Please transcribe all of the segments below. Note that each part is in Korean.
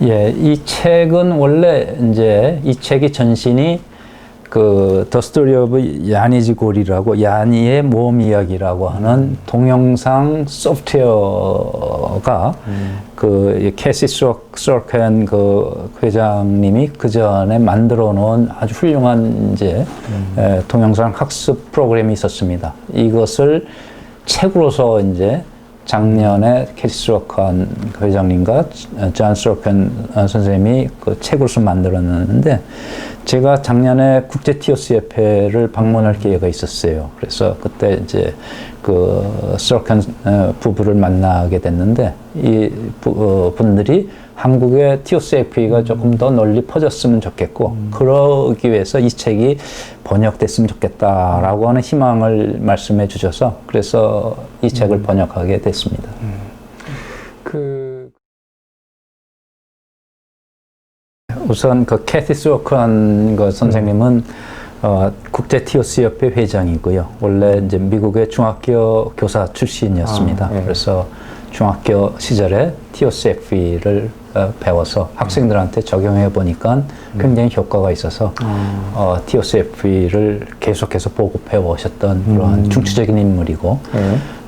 예, 이 책은 원래 이제 이 책의 전신이 그 The Story of 야니즈 고리라고 야니의 모험 이야기라고 하는 동영상 소프트웨어가 그 캐시 스트로켄 그 회장님이 그 전에 만들어 놓은 아주 훌륭한 이제 동영상 학습 프로그램이 있었습니다. 이것을 책으로서 이제 작년에 캐시 스트로켄 회장님과 존 스트로켄 선생님이 그 책으로서 만들었는데 제가 작년에 국제 티오스 협회를 방문할 기회가 있었어요. 그래서 그때 이제 그 스트로켄 부부를 만나게 됐는데 이 분들이 한국의 티오스 협회가 조금 더 널리 퍼졌으면 좋겠고 그러기 위해서 이 책이 번역됐으면 좋겠다라고 하는 희망을 말씀해 주셔서 그래서 이 책을 번역하게 됐습니다. 우선 그 캐시 스트로켄 그 선생님은 국제 티오스 협회 회장이고요. 원래 이제 미국의 중학교 교사 출신이었습니다. 그래서 중학교 시절에 TOCFE를 배워서 학생들한테 적용해 보니까 굉장히 효과가 있어서 TOCFE를 계속해서 보급해 오셨던 그러한 중추적인 인물이고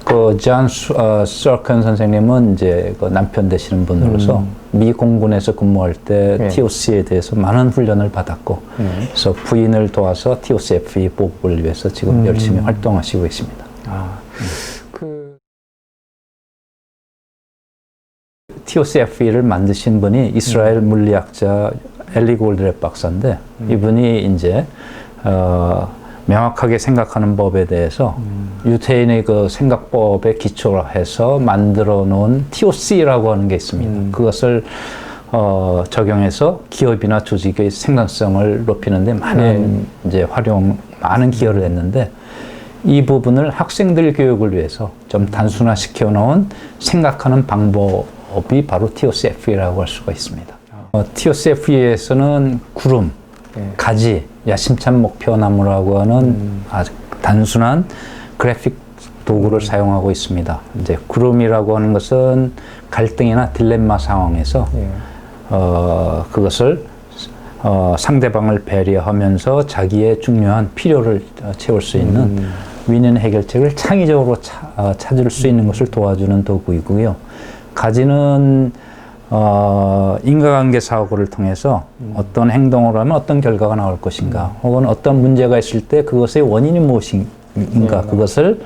그 존 스트로켄 선생님은 이제 그 남편 되시는 분으로서 미 공군에서 근무할 때 TOC에 대해서 많은 훈련을 받았고 그래서 부인을 도와서 TOCFE 보급을 위해서 지금 열심히 활동하시고 계십니다. TOCFE를 만드신 분이 이스라엘 물리학자 엘리 골드랩 박사인데 이분이 이제 명확하게 생각하는 법에 대해서 유태인의 그 생각법에 기초로 해서 만들어 놓은 TOC라고 하는 게 있습니다. 그것을 적용해서 기업이나 조직의 생산성을 높이는데 많은 이제 많은 기여를 했는데 이 부분을 학생들 교육을 위해서 좀 단순화시켜 놓은 생각하는 방법이 바로 TOCFE라고 할 수가 있습니다. TOCFE에서는 구름, 가지, 야심찬 목표나무라고 하는 아주 단순한 그래픽 도구를 사용하고 있습니다. 이제 구름이라고 하는 것은 갈등이나 딜레마 상황에서 그것을 상대방을 배려하면서 자기의 중요한 필요를 채울 수 있는 윈윈 해결책을 창의적으로 찾을 수 있는 것을 도와주는 도구이고요. 가지는 인과관계 사고를 통해서 어떤 행동을 하면 어떤 결과가 나올 것인가 혹은 어떤 문제가 있을 때 그것의 원인이 무엇인가 그것을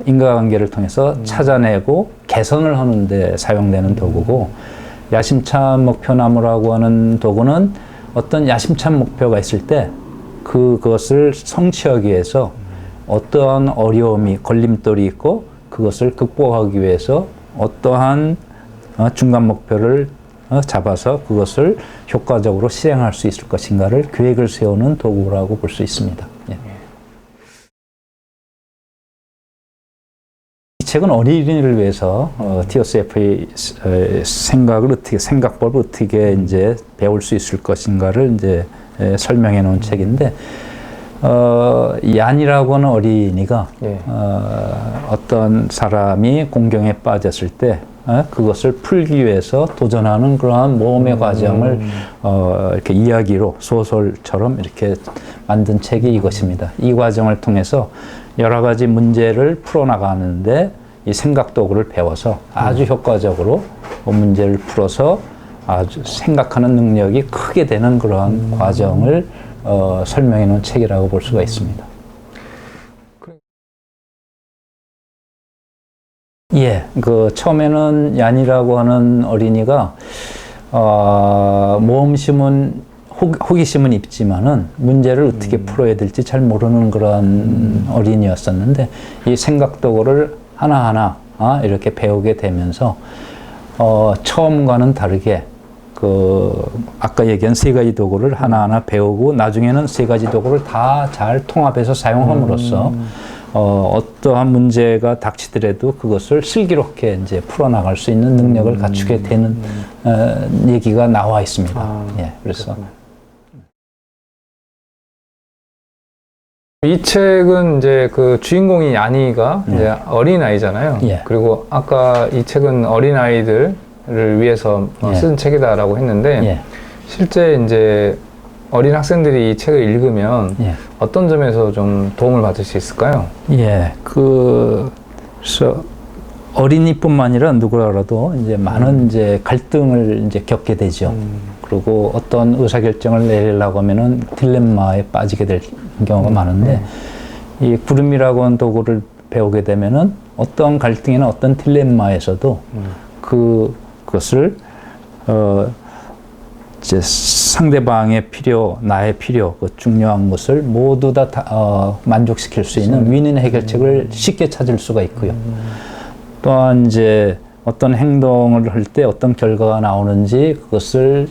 인과관계를 통해서 찾아내고 개선을 하는 데 사용되는 도구고 야심찬 목표나무라고 하는 도구는 어떤 야심찬 목표가 있을 때 그것을 성취하기 위해서 어떠한 어려움이 걸림돌이 있고 그것을 극복하기 위해서 어떠한 중간 목표를 잡아서 그것을 효과적으로 실행할 수 있을 것인가를 계획을 세우는 도구라고 볼 수 있습니다. 예. 이 책은 어린이를 위해서 TOCF의 생각법을 어떻게 이제 배울 수 있을 것인가를 이제 설명해 놓은 책인데 얀이라고 하는 어린이가 어떤 사람이 공경에 빠졌을 때 그것을 풀기 위해서 도전하는 그러한 모험의 과정을 이렇게 이야기로 소설처럼 이렇게 만든 책이 이것입니다. 이 과정을 통해서 여러 가지 문제를 풀어나가는데 이 생각 도구를 배워서 아주 효과적으로 그 문제를 풀어서 아주 생각하는 능력이 크게 되는 그러한 과정을 설명해 놓은 책이라고 볼 수가 있습니다. 예, 그 처음에는 얀이라고 하는 어린이가 모험심은 호기심은 있지만은 문제를 어떻게 풀어야 될지 잘 모르는 그런 어린이였었는데 이 생각 도구를 하나하나 이렇게 배우게 되면서 처음과는 다르게 아까 얘기한 세 가지 도구를 하나하나 배우고 나중에는 세 가지 도구를 다 잘 통합해서 사용함으로써 어떠한 문제가 닥치더라도 그것을 슬기롭게 이제 풀어나갈 수 있는 능력을 갖추게 되는 얘기가 나와 있습니다. 예, 그래서 이 책은 이제 그 주인공이 야니가 이제 어린아이잖아요. 그리고 아까 이 책은 어린아이들 부모를 위해서 예. 쓴 책이다라고 했는데 예. 실제 이제 어린 학생들이 이 책을 읽으면 예. 어떤 점에서 좀 도움을 받을 수 있을까요? 예, 그래서 어린이뿐만 아니라 누구라도 이제 많은 이제 갈등을 이제 겪게 되죠. 그리고 어떤 의사결정을 내리려고 하면은 딜레마에 빠지게 될 경우가 많은데 이 구름이라고 하는 도구를 배우게 되면은 어떤 갈등이나 어떤 딜레마에서도 그것을 이제 상대방의 필요, 나의 필요, 그 중요한 것을 모두 다 만족시킬 수 있는 윈윈 해결책을 쉽게 찾을 수가 있고요. 또한 이제 어떤 행동을 할 때 어떤 결과가 나오는지 그것을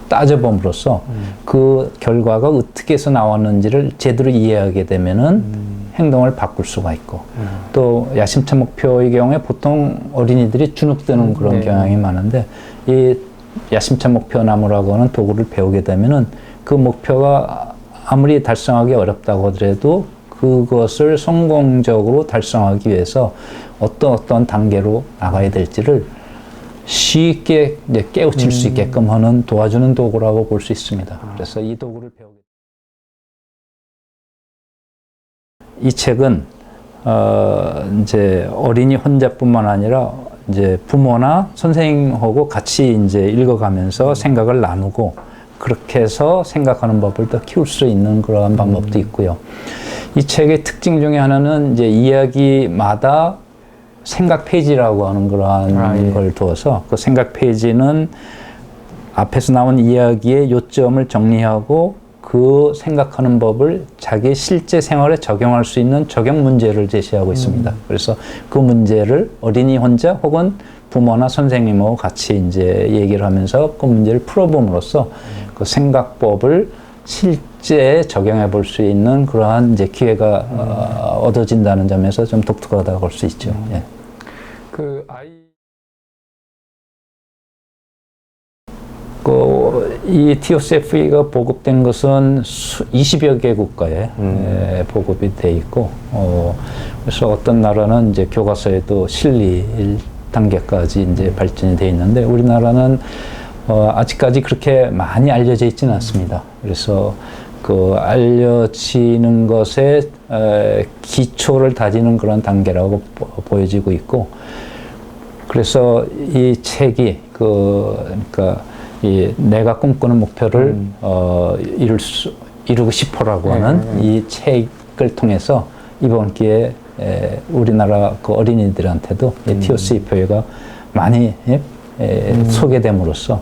따져봄으로써 그 결과가 어떻게 해서 나왔는지를 제대로 이해하게 되면은 행동을 바꿀 수가 있고 또 야심차 목표의 경우에 보통 어린이들이 주눅드는 그런 경향이 많은데 이 야심차 목표 나무라고 하는 도구를 배우게 되면은 그 목표가 아무리 달성하기 어렵다고 하더라도 그것을 성공적으로 달성하기 위해서 어떤 단계로 나가야 될지를 쉽게 이제 깨우칠 수 있게끔 하는 도와주는 도구라고 볼 수 있습니다. 그래서 이 도구를 배우게 이 책은 이제 어린이 혼자뿐만 아니라 이제 부모나 선생님하고 같이 이제 읽어가면서 생각을 나누고 그렇게 해서 생각하는 법을 더 키울 수 있는 그러한 방법도 있고요. 이 책의 특징 중에 하나는 이제 이야기마다 생각 페이지라고 하는 그러한 걸 두어서 그 생각 페이지는 앞에서 나온 이야기의 요점을 정리하고 그 생각하는 법을 자기 실제 생활에 적용할 수 있는 적용 문제를 제시하고 있습니다. 그래서 그 문제를 어린이 혼자 혹은 부모나 선생님하고 같이 이제 얘기를 하면서 그 문제를 풀어봄으로써 그 생각법을 실제 적용해 볼 수 있는 그러한 이제 기회가 얻어진다는 점에서 좀 독특하다고 볼 수 있죠. 예. 그 아이 이 TOCFE가 보급된 것은 20여 개 국가에 보급이 돼 있고, 그래서 어떤 나라는 이제 교과서에도 실릴 단계까지 이제 발전이 돼 있는데, 우리나라는 아직까지 그렇게 많이 알려져 있지는 않습니다. 그래서 그 알려지는 것에 기초를 다지는 그런 단계라고 보여지고 있고, 그래서 이 책이 그러니까 이 내가 꿈꾸는 목표를 이루고 싶어라고 하는 이 책을 통해서 이번 기회에 우리나라 그 어린이들한테도 TOCF가 많이 소개됨으로써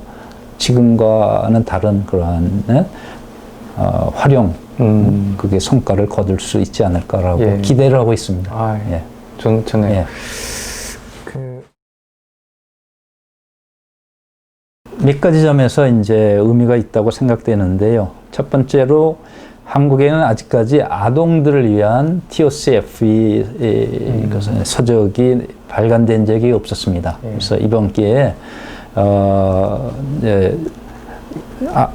지금과는 다른 그러한 활용 그게 성과를 거둘 수 있지 않을까라고 기대를 하고 있습니다. 아, 예. 좋네요. 예. 몇 가지 점에서 이제 의미가 있다고 생각되는데요. 첫 번째로 한국에는 아직까지 아동들을 위한 TOCFE 서적이 발간된 적이 없었습니다. 그래서 이번 기회에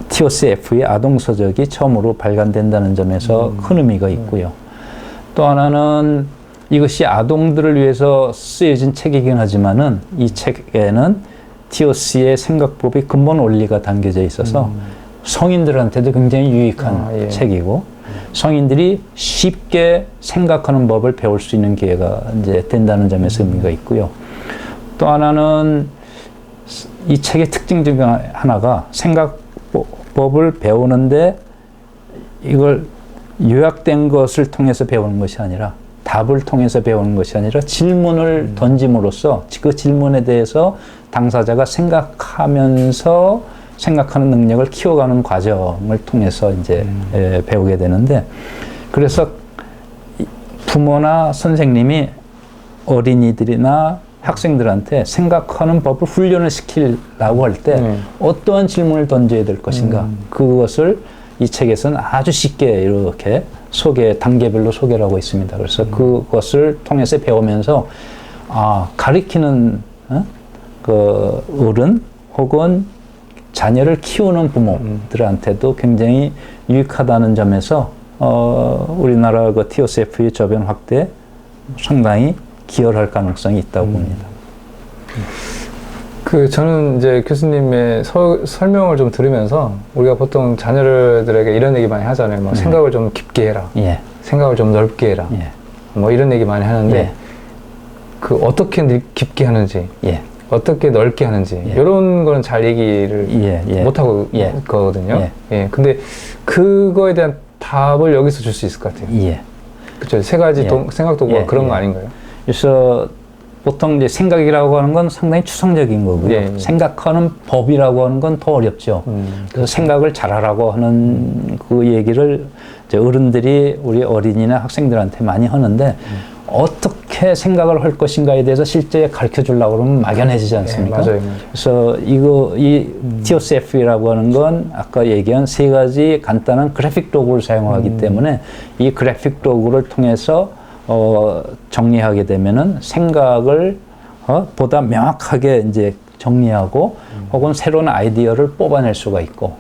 TOCFE 아동 서적이 처음으로 발간된다는 점에서 큰 의미가 있고요. 또 하나는 이것이 아동들을 위해서 쓰여진 책이긴 하지만은 이 책에는 TOC의 생각법이 근본 원리가 담겨져 있어서 성인들한테도 굉장히 유익한 책이고 성인들이 쉽게 생각하는 법을 배울 수 있는 기회가 이제 된다는 점에서 의미가 있고요. 또 하나는 이 책의 특징 중 하나가 생각법을 배우는데 이걸 요약된 것을 통해서 배우는 것이 아니라 답을 통해서 배우는 것이 아니라 질문을 던짐으로써 그 질문에 대해서 당사자가 생각하면서 생각하는 능력을 키워가는 과정을 통해서 이제 배우게 되는데, 그래서 부모나 선생님이 어린이들이나 학생들한테 생각하는 법을 훈련을 시키려고 할 때 어떠한 질문을 던져야 될 것인가, 그것을 이 책에서는 아주 쉽게 이렇게 단계별로 소개를 하고 있습니다. 그래서 그것을 통해서 배우면서 가리키는 그 어른 혹은 자녀를 키우는 부모들한테도 굉장히 유익하다는 점에서 우리나라 그 TOCF의 저변 확대에 상당히 기여할 가능성이 있다고 봅니다. 저는 이제 교수님의 설명을 좀 들으면서 우리가 보통 자녀들에게 이런 얘기 많이 하잖아요. 뭐 생각을 좀 깊게 해라. 예. 생각을 좀 넓게 해라. 예. 뭐 이런 얘기 많이 하는데 예. 어떻게 깊게 하는지, 예. 어떻게 넓게 하는지 예. 이런 거는 잘 얘기를 예. 예. 못 하고 예. 거거든요. 예. 예. 근데 그거에 대한 답을 여기서 줄 수 있을 것 같아요. 예. 그렇죠. 세 가지 예. 생각 도구가 예. 그런 거 예. 아닌가요? 그래서 보통 이제 생각이라고 하는 건 상당히 추상적인 거고요. 예. 생각하는 법이라고 하는 건 더 어렵죠. 그래서 생각을 잘하라고 하는 그 얘기를 이제 어른들이 우리 어린이나 학생들한테 많이 하는데 어떻게 생각을 할 것인가에 대해서 실제 가르쳐 주려고 그러면 막연해지지 않습니까? 예, 맞아요. 그래서 이 TOCF라고 하는 건 아까 얘기한 세 가지 간단한 그래픽 도구를 사용하기 때문에 이 그래픽 도구를 통해서 정리하게 되면은 생각을 보다 명확하게 이제 정리하고 혹은 새로운 아이디어를 뽑아낼 수가 있고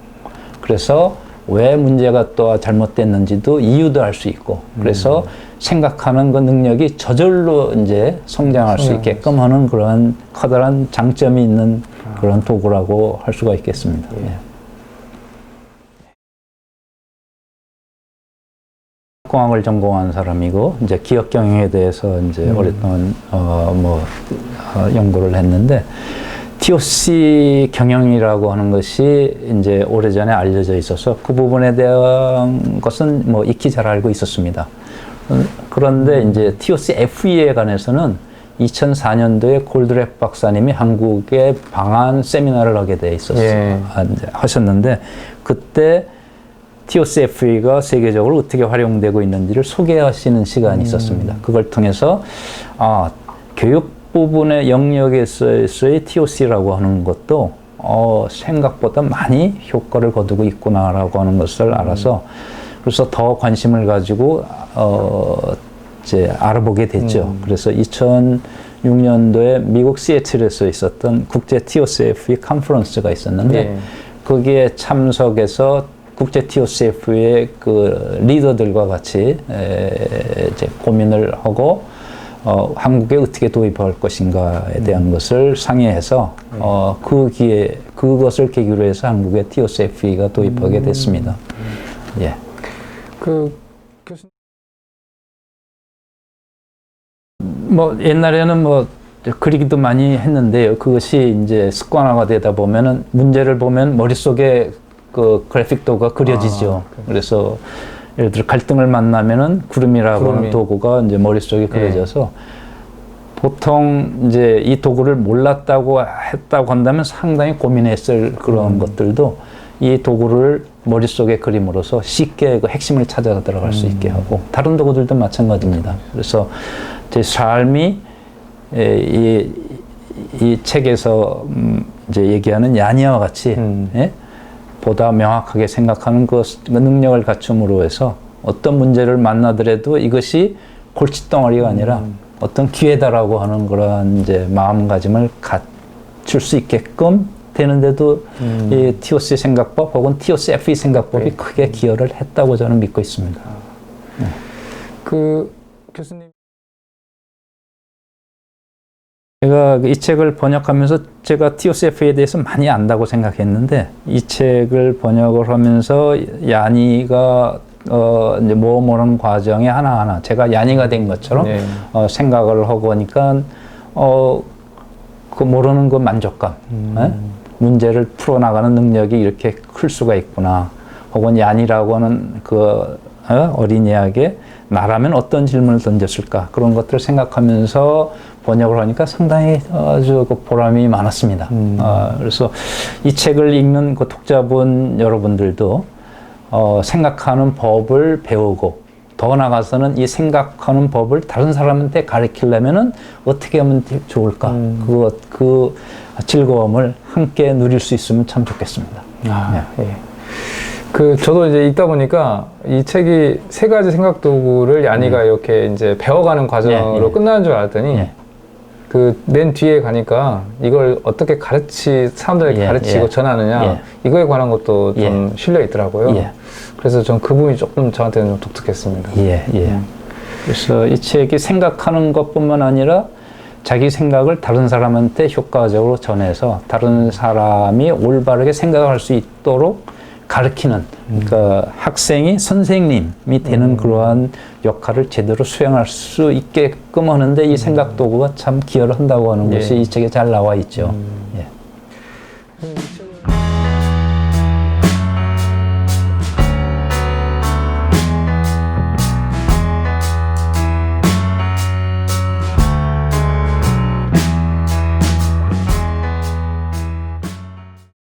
그래서 왜 문제가 또 잘못됐는지도 이유도 알 수 있고 그래서 생각하는 그 능력이 저절로 이제 성장할 수 있게끔 하는 그런 커다란 장점이 있는 그런 도구라고 할 수가 있겠습니다. 예. 예. 공학을 전공한 사람이고 이제 기업 경영에 대해서 이제 오랫동안 연구를 했는데 TOC 경영이라고 하는 것이 이제 오래전에 알려져 있어서 그 부분에 대한 것은 뭐 익히 잘 알고 있었습니다. 그런데 이제 TOC FE에 관해서는 2004년도에 골드랩 박사님이 한국에 방한 세미나를 하게 돼 있었어요. 예. 하셨는데 그때 TOC FE가 세계적으로 어떻게 활용되고 있는지를 소개하시는 시간이 있었습니다. 그걸 통해서 교육 부분의 영역에서의 TOC라고 하는 것도 생각보다 많이 효과를 거두고 있구나라고 하는 것을 알아서 그래서 더 관심을 가지고 이제 알아보게 됐죠. 그래서 2006년도에 미국 시애틀에서 있었던 국제 TOCFE 컨퍼런스가 있었는데 예. 거기에 참석해서 국제 TOCF의 그 리더들과 같이 이제 고민을 하고 한국에 어떻게 도입할 것인가에 대한 것을 상의해서 그것을 계기로 해서 한국에 TOCFE가 도입하게 됐습니다. 예. 교수님. 뭐 옛날에는 뭐 그리기도 많이 했는데요. 그것이 이제 습관화가 되다 보면은 문제를 보면 머릿속에 그 그래픽 도구가 그려지죠. 그래서 예를 들어 갈등을 만나면은 구름이라고 하는 도구가 이제 머릿속에 그려져서 보통 이제 이 도구를 몰랐다고 했다고 한다면 상당히 고민했을 그런 것들도 이 도구를 머릿속에 그림으로써 쉽게 그 핵심을 찾아 들어갈 수 있게 하고 다른 도구들도 마찬가지입니다. 그래서 제 삶이 이 책에서 이제 얘기하는 야니아와 같이 예? 보다 명확하게 생각하는 그 능력을 갖춤으로 해서 어떤 문제를 만나더라도 이것이 골칫덩어리가 아니라 어떤 기회다라고 하는 그런 이제 마음가짐을 갖출 수 있게끔 되는데도 이 TOC 생각법 혹은 TOCFE 생각법이 크게 기여를 했다고 저는 믿고 있습니다. 네. 교수님. 제가 이 책을 번역하면서 제가 TOCF에 대해서 많이 안다고 생각했는데 이 책을 번역을 하면서 야니가 이제 모험하는 과정에 하나하나 제가 야니가 된 것처럼 생각을 하고 하니까 그 모르는 그 만족감, 문제를 풀어나가는 능력이 이렇게 클 수가 있구나. 혹은 야니라고 하는 그 어린이에게 나라면 어떤 질문을 던졌을까 그런 것들을 생각하면서 번역을 하니까 상당히 아주 그 보람이 많았습니다. 그래서 이 책을 읽는 그 독자분 여러분들도 생각하는 법을 배우고 더 나아가서는 이 생각하는 법을 다른 사람한테 가르치려면은 어떻게 하면 좋을까 그 즐거움을 함께 누릴 수 있으면 참 좋겠습니다. 예. 저도 이제 읽다 보니까 이 책이 세 가지 생각 도구를 야니가 이렇게 이제 배워가는 과정으로 끝나는 줄 알았더니 맨 뒤에 가니까 이걸 어떻게 사람들에게 가르치고 전하느냐 이거에 관한 것도 좀 실려 있더라고요. 그래서 전 그 부분이 조금 저한테는 좀 독특했습니다. 그래서 이 책이 생각하는 것뿐만 아니라 자기 생각을 다른 사람한테 효과적으로 전해서 다른 사람이 올바르게 생각할 수 있도록 가르치는 그러니까 학생이 선생님이 되는 그러한 역할을 제대로 수행할 수 있게끔 하는데 이 생각 도구가 참 기여를 한다고 하는 것이 이 책에 잘 나와 있죠. 예.